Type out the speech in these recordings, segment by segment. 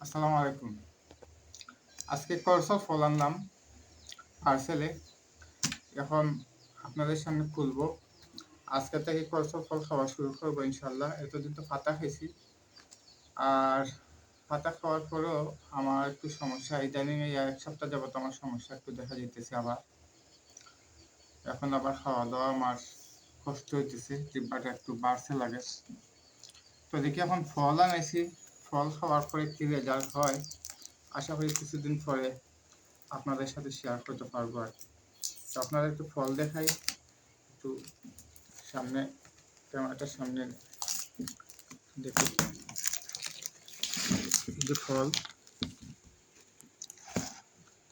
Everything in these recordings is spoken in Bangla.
আসসালামু আলাইকুম। আজকে করসর ফল আনলাম পার্সেলে। এখন আপনাদের সামনে খুলবো। আজকে থেকে করসর ফল খাওয়া শুরু করবো ইনশাল্লাহ। এতদিন তো পাতা খাইছি। আর পাতা খাওয়ার পরেও আমার একটু সমস্যা, ইদানিং এই 1 সপ্তাহ যাবত আমার সমস্যা একটু দেখা যাইতেছে আবার। এখন আবার খাওয়া দাওয়া আমার কষ্ট হইতেছে, জিহ্বাটা একটু বাড়ছে লাগে। তো দেখি এখন ফল আনাইছি, ফল খাওয়ার পরে কি রেজাল্ট হয় আশা করি কিছুদিন পরে আপনাদের সাথে শেয়ার করতে পারবো আর কি। তো আপনারা একটু ফল দেখাই, একটু সামনে ক্যামেরাটার সামনে দেখুন। এই যে ফল,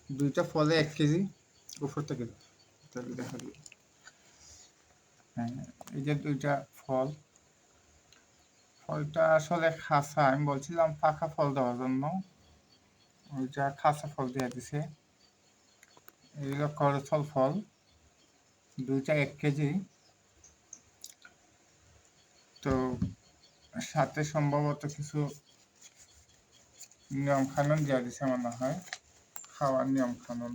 2টা ফলে 1 কেজি উপর থেকে তাহলে দেখা দিই। হ্যাঁ, এই যে 2টা ফল, ফলটা আসলে খাসা। আমি বলছিলাম পাকা ফল দেওয়ার জন্য, ওইটা খাসা ফল দিয়ে দিছে। এগুলো করছল ফল, 2টা 1 কেজি। তো সাথে সম্ভবত কিছু নিয়ম কানুন দেওয়া দিছে মনে হয়, খাওয়ার নিয়ম কানুন।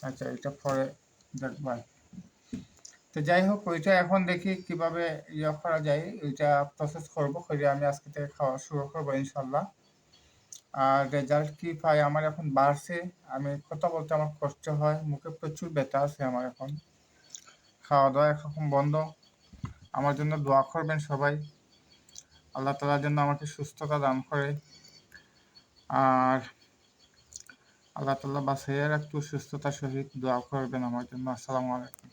আচ্ছা, এটা পরে দেখবা। তো যাই হোক, ওইটা এখন দেখি কিভাবে করা যায়, ওইটা প্রসেস করবো করে আমি আজকে থেকে খাওয়া শুরু করবো ইনশাল্লাহ। আর রেজাল্ট কি পাই, আমার এখন বাড়ছে। আমি কথা বলতে আমার কষ্ট হয়, মুখে প্রচুর ব্যথা আছে আমার এখন। খাওয়া দাওয়া এখন বন্ধ। আমার জন্য দোয়া করবেন সবাই, আল্লাহ তাআলার জন্য আমাকে সুস্থতা দান করে। আর আল্লাহ তাআলা বাঁচাইয়া রাখতো, সুস্থতার সহিত দোয়া করবেন আমার জন্য। আসসালামু আলাইকুম।